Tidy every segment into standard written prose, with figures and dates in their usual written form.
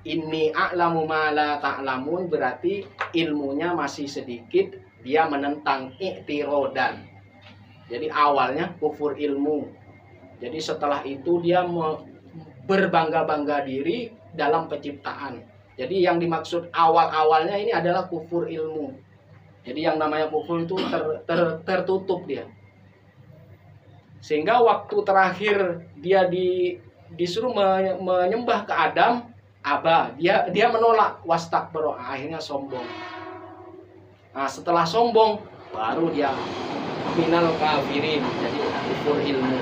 inni a'lamu ma la ta'lamun, berarti ilmunya masih sedikit, dia menentang i'tirodan. Jadi awalnya kufur ilmu. Jadi setelah itu dia berbangga-bangga diri dalam penciptaan. Jadi yang dimaksud awal-awalnya ini adalah kufur ilmu. Jadi yang namanya kufur itu tertutup dia. Sehingga waktu terakhir dia disuruh menyembah ke Adam, dia menolak, wastakbara, akhirnya sombong. Nah, setelah sombong baru dia minal kafirin, jadi kufur ilmu.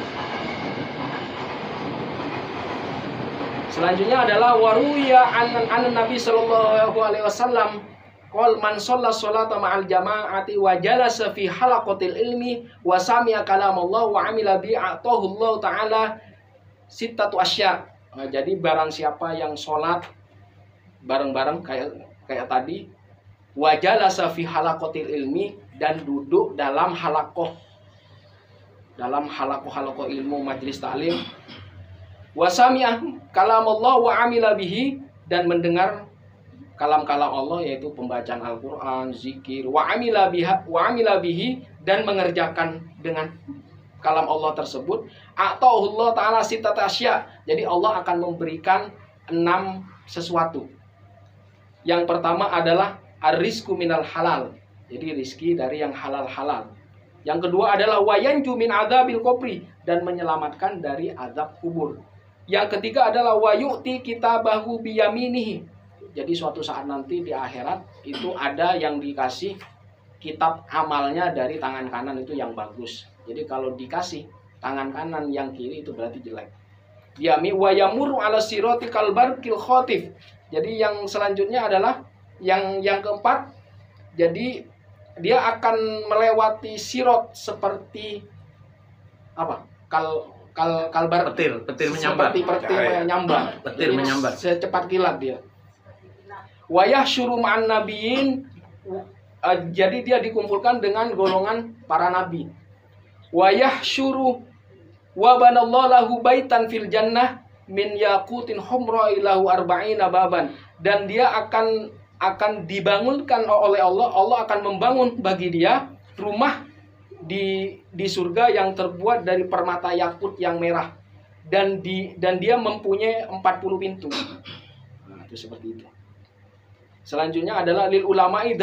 Selanjutnya adalah waruya an Nabi sallallahu alaihi wasallam qol man shalla sholata ma'al jama'ati wa jalasa fi halaqatil ilmi wa sami'a kalam Allah wa amila bi atahu Allah taala sittatu asya. Nah, jadi barang siapa yang sholat bareng-bareng kayak tadi, wa jalasa fi halaqatil ilmi, dan duduk dalam halaqah ilmu, majelis taklim, wa sami'a kalam Allah wa amila bihi, dan mendengar kalam-kalam Allah, yaitu pembacaan Al-Qur'an, zikir, wa amila bihi, dan mengerjakan dengan kalam Allah tersebut, atau Allah taala sittata asya, jadi Allah akan memberikan 6 sesuatu. Yang pertama adalah ar-rizqu minal halal, jadi rizki dari yang halal-halal. Yang kedua adalah wayanju min adzabil qabri, dan menyelamatkan dari azab kubur. Yang ketiga adalah wayu'ti kitabahu biyaminihi, jadi suatu saat nanti di akhirat itu ada yang dikasih kitab amalnya dari tangan kanan, itu yang bagus. Jadi kalau dikasih tangan kanan yang kiri itu berarti jelek. Yami wa yamuru ala sirati kalbarkil khotif. Jadi yang selanjutnya adalah yang keempat. Jadi dia akan melewati sirot seperti apa? Kalbar, petir menyambar. Seperti petir menyambar. Petir menyambar. Secepat kilat dia. Wa yahsyuru ma'an nabiyyin. Jadi dia dikumpulkan dengan golongan para nabi. Wa yahsyuru wa banallahu lahu baitan fil jannah min yaqutin humra ilahu arba'ina baban, dan dia akan dibangunkan oleh Allah. Allah akan membangun bagi dia rumah di surga yang terbuat dari permata yakut yang merah, dan dia mempunyai 40 pintu. Nah, itu seperti itu. Selanjutnya adalah lil ulama'i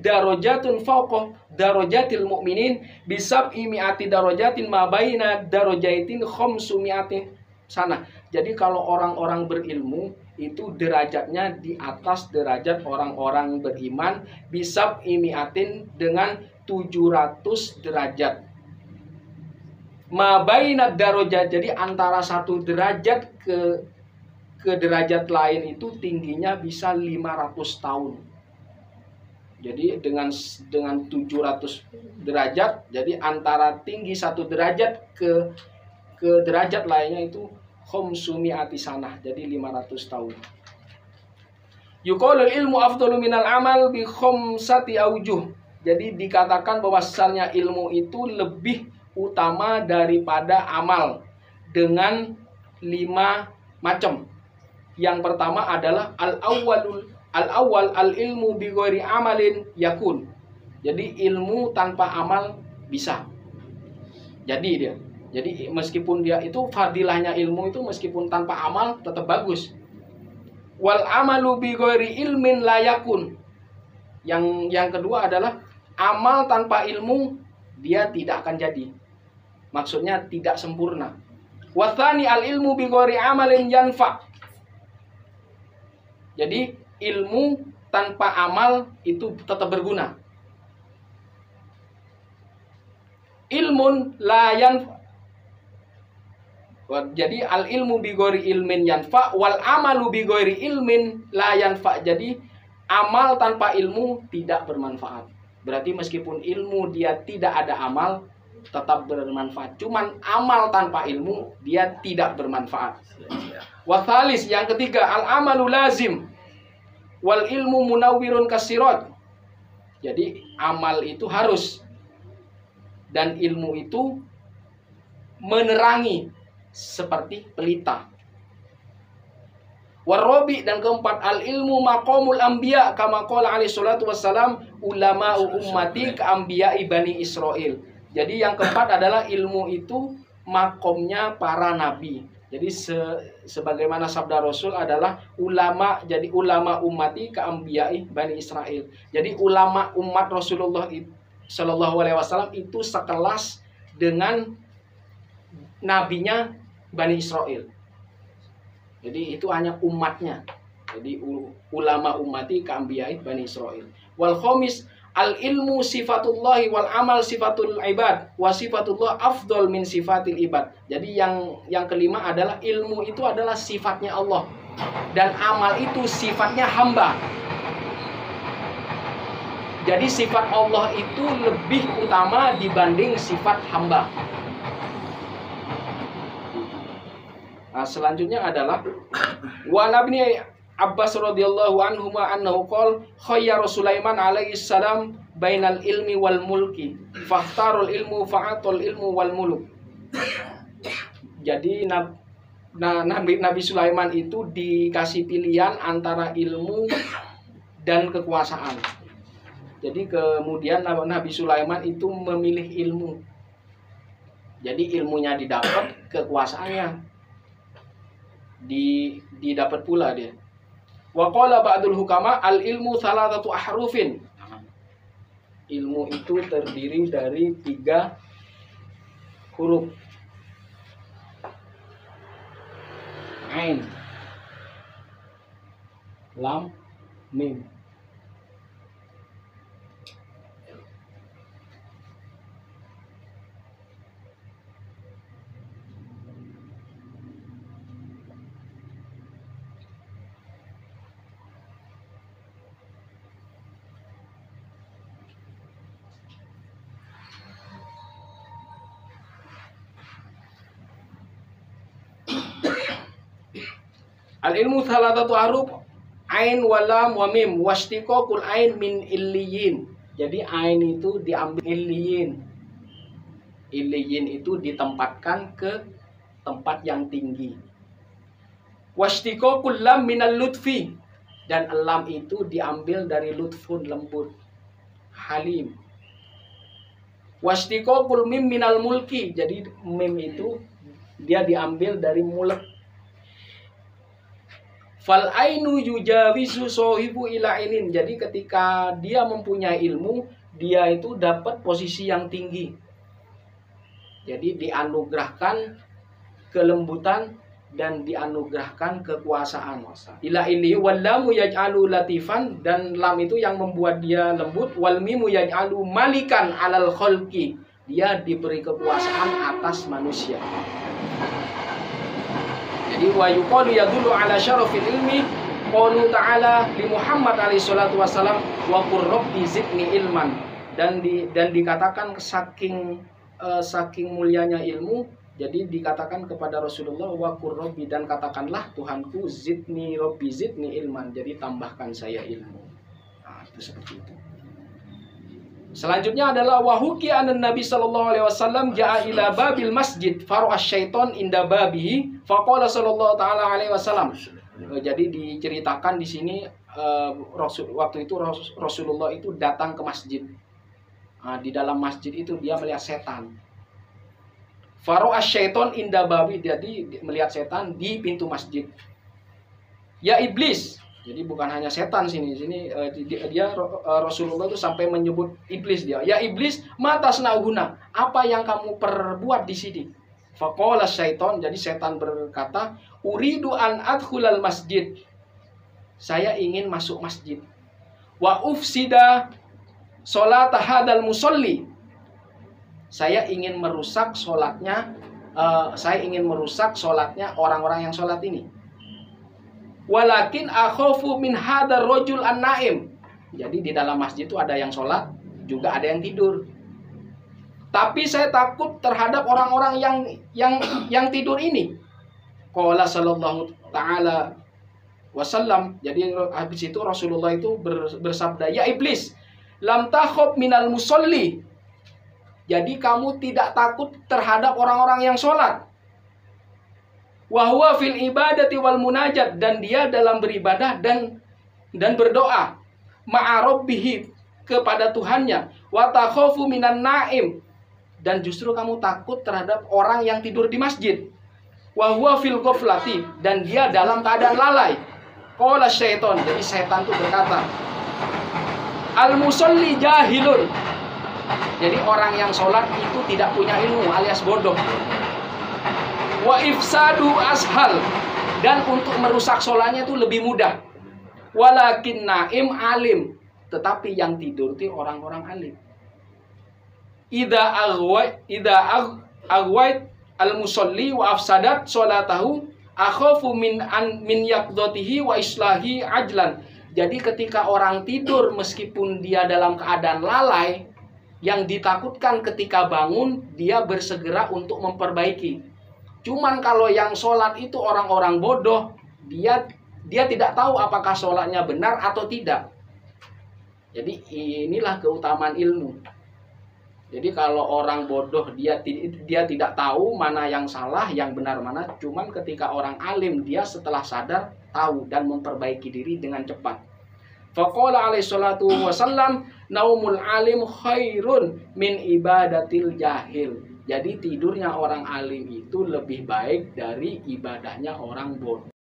darajatun fawqa darajatil mu'minin bisab'i mi'ati darajatin ma baina darajatin khamsumi'ati sana. Jadi kalau orang-orang berilmu itu derajatnya di atas derajat orang-orang beriman, bisab'i mi'atin, dengan 700 derajat. Ma baina darajat, jadi antara satu derajat ke derajat lain itu tingginya bisa 500 tahun. Jadi dengan 700 derajat, jadi antara tinggi satu derajat ke derajat lainnya itu khamsumi'ati sanah, jadi 500 tahun. Yuqalul ilmu afdalu minal amal bi khamsati aujuh. Jadi dikatakan bahwasannya ilmu itu lebih utama daripada amal dengan 5 macam. Yang pertama adalah al-awwal al-ilmu bi ghairi amalin yakun. Jadi ilmu tanpa amal bisa. Jadi meskipun dia itu fadilahnya ilmu itu meskipun tanpa amal tetap bagus. Wal amalu bi ghairi ilmin la yakun. Yang kedua adalah amal tanpa ilmu dia tidak akan jadi. Maksudnya tidak sempurna. Wa tsani al-ilmu bi ghairi amalin yanfa. Jadi ilmu tanpa amal itu tetap berguna. Ilmun la yanfa. Jadi al ilmu bi ghairi ilmin yanfa wal amalu bi ghairi ilmin la yanfa. Jadi amal tanpa ilmu tidak bermanfaat. Berarti meskipun ilmu dia tidak ada amal tetap bermanfaat. Cuman amal tanpa ilmu dia tidak bermanfaat. Wa tsalis, yang ketiga, al amalu lazim wal ilmu munawwirun kasirat. Jadi amal itu harus dan ilmu itu menerangi seperti pelita. Warabi, dan keempat, al ilmu maqamul anbiya kama qala alaihi salatu wassalam ulama ummati ka anbiya'i bani Israil. Jadi yang keempat adalah ilmu itu makomnya para nabi. Jadi sebagaimana sabda Rasul adalah ulama, jadi ulama ummati ka anbiya'i bani Israil. Jadi ulama umat Rasulullah sallallahu alaihi wasallam itu sekelas dengan nabinya Bani Israil. Jadi itu hanya umatnya. Jadi ulama ummati ka'ambiyai Bani Israil. Wal khamis, al ilmu sifatullahi wal amal sifatul ibad wa sifatullah afdol min sifatil ibad. Jadi yang kelima adalah ilmu itu adalah sifatnya Allah dan amal itu sifatnya hamba. Jadi sifat Allah itu lebih utama dibanding sifat hamba. Nah, selanjutnya adalah wa nabni Abbas radhiyallahu anhu ma annahu qol khayyara Sulaiman alaihi salam bainal ilmi wal mulki fakhtarul ilmu fa'atul ilmu wal muluk. Jadi Nabi Sulaiman itu dikasih pilihan antara ilmu dan kekuasaan. Jadi kemudian Nabi Sulaiman itu memilih ilmu. Jadi ilmunya didapat, kekuasaannya didapat pula dia. Wa qala ba'dul hukama al ilmu salatatu ahrufin. Ilmu itu terdiri dari 3 huruf. Ain, lam, mim. Al-ilmu salatatu haruf ain walam wa mim wastiqaqul ain min illiyin. Jadi ain itu diambil illiyin. Illiyin itu ditempatkan ke tempat yang tinggi. Wastiqaqul lam minal lutfi, dan lam itu diambil dari lutfun, lembut, halim. Wastiqaqul mim minal mulki, jadi mim itu dia diambil dari mulk. Fal ainu yujawizu sohibu ila ilin. Jadi ketika dia mempunyai ilmu, dia itu dapat posisi yang tinggi. Jadi dianugerahkan kelembutan dan dianugerahkan kekuasaan. Ila ini wal lamu yaj'alu latifan, dan lam itu yang membuat dia lembut. Wal mimu yaj'alu malikan alal khalqi, dia diberi kekuasaan atas manusia. Jadi wa yuqalu yadullu ala syarafil ilmi qaulu ta'ala li Muhammad alaihi salatu wasalam wa qur rabbi zidni ilman, dan dikatakan saking mulianya ilmu, jadi dikatakan kepada Rasulullah wa qur rabbi, dan katakanlah Tuhanku zidni rabbi zidni ilman, jadi tambahkan saya ilmu. Nah, itu seperti itu. Selanjutnya adalah wahuki anan Nabi sallallahu alaihi wasallam ja'a ila babil masjid faru'as syaiton inda babihi faqala sallallahu taala alaihi wasallam. Jadi diceritakan di sini waktu itu Rasulullah itu datang ke masjid. Nah, di dalam masjid itu dia melihat setan. Faru'as syaiton inda babi, jadi melihat setan di pintu masjid. Ya iblis. Jadi bukan hanya setan dia Rasulullah itu sampai menyebut iblis dia. Ya iblis, mata senahuna, apa yang kamu perbuat di sini? Faqala syaiton, jadi setan berkata, uridu an adkhulal masjid. Saya ingin masuk masjid. Wa ufsida salat hadal musolli. Saya ingin merusak salatnya orang-orang yang salat ini. Walakin akhafu min hadar rajul an-naim. Jadi di dalam masjid itu ada yang sholat, juga ada yang tidur. Tapi saya takut terhadap orang-orang yang tidur ini. Qala sallallahu taala wasallam. Jadi habis itu Rasulullah itu bersabda, ya iblis, lam takhab minal musolli. Jadi kamu tidak takut terhadap orang-orang yang sholat. Wa huwa fil ibadati wal munajat, dan dia dalam beribadah dan berdoa. Ma'a rabbihi, kepada Tuhannya. Wa takhafu minan naim, dan justru kamu takut terhadap orang yang tidur di masjid. Wa huwa fil ghaflati, dan dia dalam keadaan lalai. Qala syaiton, jadi setan itu berkata, al musalli jahilun, jadi orang yang sholat itu tidak punya ilmu alias bodoh. Wa ifsadu ashal, dan untuk merusak sholatnya itu lebih mudah. Walakin naim alim, tetapi yang tidur itu orang-orang alim. Idza aghwait al musalli wa afsadat sholatahu akhafu min yaqdatihi wa islahi ajlan. Jadi ketika orang tidur meskipun dia dalam keadaan lalai, yang ditakutkan ketika bangun dia bersegera untuk memperbaiki. Cuman kalau yang sholat itu orang-orang bodoh, dia tidak tahu apakah sholatnya benar atau tidak. Jadi inilah keutamaan ilmu. Jadi kalau orang bodoh dia tidak tahu mana yang salah, yang benar mana. Cuman ketika orang alim dia setelah sadar tahu dan memperbaiki diri dengan cepat. Faqala alaihi salatu wasallam, naumul alim khairun min ibadatil jahil. Jadi tidurnya orang alim itu lebih baik dari ibadahnya orang bodoh.